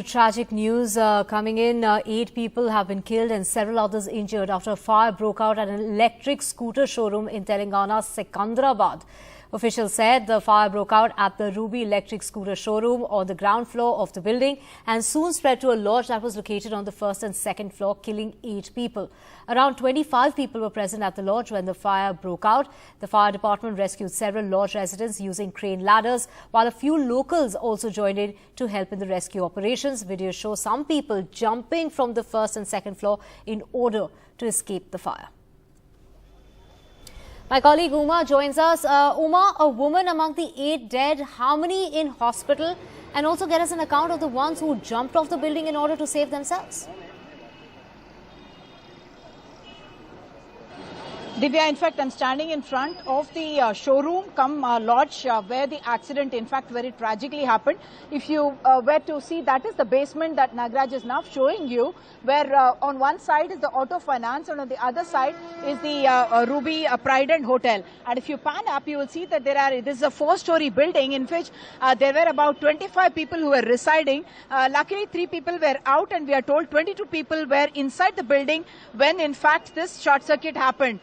to tragic news coming in. 8 people have been killed and several others injured after a fire broke out at an electric scooter showroom in Telangana Secunderabad. Officials said the fire broke out at the Ruby electric scooter showroom on the ground floor of the building and soon spread to a lodge that was located on the first and second floor, killing 8 people. Around 25 people were present at the lodge when the fire broke out. The fire department rescued several lodge residents using crane ladders, while a few locals also joined in to help in the rescue operations. Videos show some people jumping from the first and second floor in order to escape the fire. My colleague Uma joins us. Uma, a woman among the 8 dead, how many in hospital? And also get us an account of the ones who jumped off the building in order to save themselves. Divya, in fact, I'm standing in front of the showroom come lodge where the accident, in fact, very tragically happened. If you were to see, that is the basement that Nagaraj is now showing you, where on one side is the auto finance and on the other side is the Ruby Pride and Hotel. And if you pan up, you will see that this is a 4-story building in which there were about 25 people who were residing. Luckily, 3 people were out and we are told 22 people were inside the building when, in fact, this short circuit happened.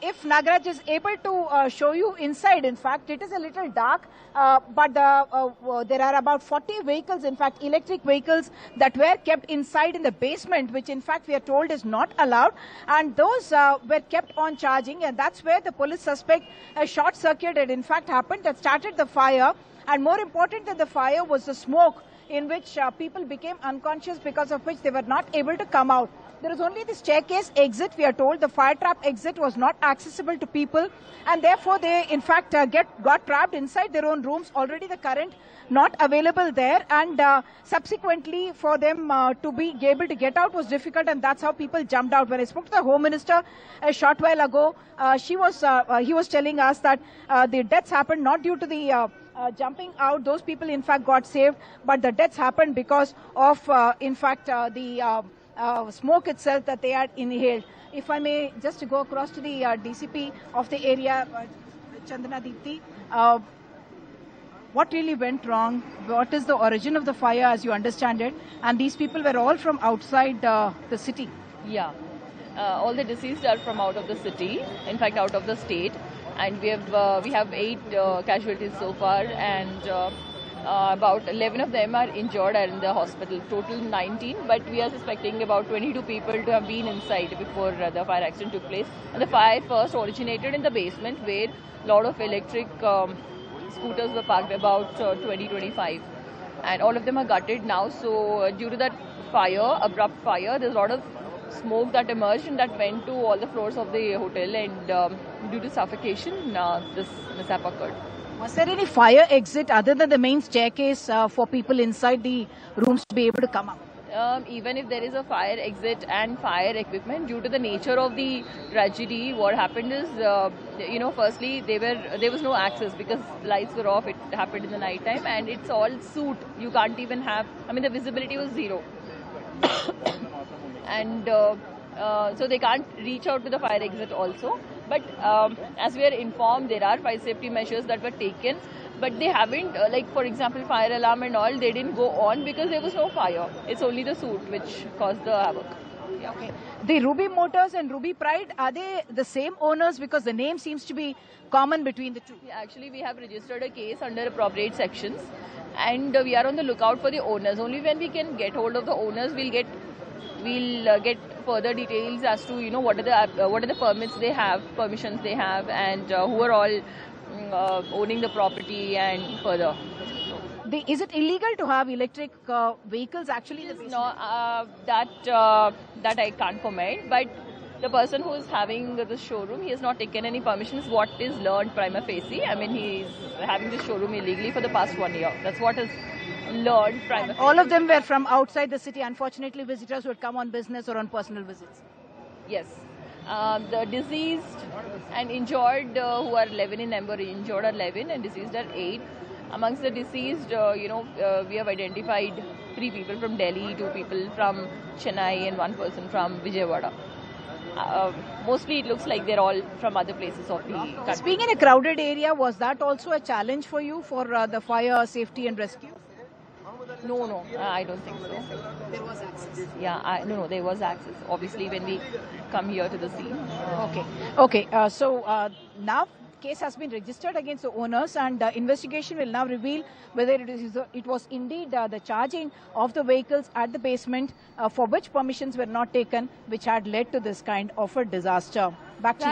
If Nagaraj is able to show you inside, in fact, it is a little dark, but there are about 40 vehicles, in fact, electric vehicles that were kept inside in the basement, which in fact we are told is not allowed. And those were kept on charging, and that's where the police suspect a short circuit had in fact happened that started the fire. And more important than the fire was the smoke, in which people became unconscious, because of which they were not able to come out. There is only the staircase exit, we are told. The fire trap exit was not accessible to people, and therefore they in fact got trapped inside their own rooms. Already the current not available there, and subsequently for them to be able to get out was difficult, and that's how people jumped out. When I spoke to the Home Minister a short while ago, he was telling us that the deaths happened not due to the jumping out. Those people in fact got saved, but the deaths happened because of in fact the smoke itself that they had inhaled. If I may just go across to the DCP of the area, Chandana Deepthi, what really went wrong? What is the origin of the fire as you understand it? And these people were all from outside the city. Yeah, all the deceased are from out of the city, in fact out of the state. And we have 8 casualties so far, and about 11 of them are injured and in the hospital. Total 19, but we are suspecting about 22 people to have been inside before the fire accident took place. And the fire first originated in the basement, where a lot of electric scooters were parked, about 20-25, and all of them are gutted now. So due to that fire, abrupt fire, there's a lot of smoke that emerged and that went to all the floors of the hotel, and due to suffocation, this mishap occurred. Was there any fire exit other than the main staircase for people inside the rooms to be able to come out? Even if there is a fire exit and fire equipment, due to the nature of the tragedy, what happened is, firstly there was no access because lights were off. It happened in the night time, and it's all soot. You can't even have, the visibility was 0. And so they can't reach out to the fire exit also. But as we are informed, there are fire safety measures that were taken, but they haven't, like for example, fire alarm and all, they didn't go on because there was no fire. It's only the soot which caused the havoc. Yeah. Okay. The Ruby Motors and Ruby Pride, are they the same owners? Because the name seems to be common between the two. Yeah, actually, we have registered a case under appropriate sections, and we are on the lookout for the owners. Only when we can get hold of the owners, we'll get further details as to what are the permissions they have, and who are all owning the property and further. Is it illegal to have electric vehicles actually? No, that I can't comment. But the person who is having the showroom, he has not taken any permissions. What is learned prima facie? He is having this showroom illegally for the past 1 year. That's what is learned prima facie. All of them were from outside the city. Unfortunately, visitors would come on business or on personal visits. Yes. The deceased and injured, who are 11 in number, injured are 11 and deceased are 8. Amongst the deceased, we have identified 3 people from Delhi, 2 people from Chennai, and 1 person from Vijayawada. Mostly it looks like they're all from other places of the country. Being in a crowded area, was that also a challenge for you for the fire safety and rescue? No, I don't think so. There was access. Yeah, no, there was access. Obviously, when we come here to the scene. Okay. So now case has been registered against the owners, and investigation will now reveal whether it was indeed the charging of the vehicles at the basement for which permissions were not taken, which had led to this kind of a disaster. Back to you.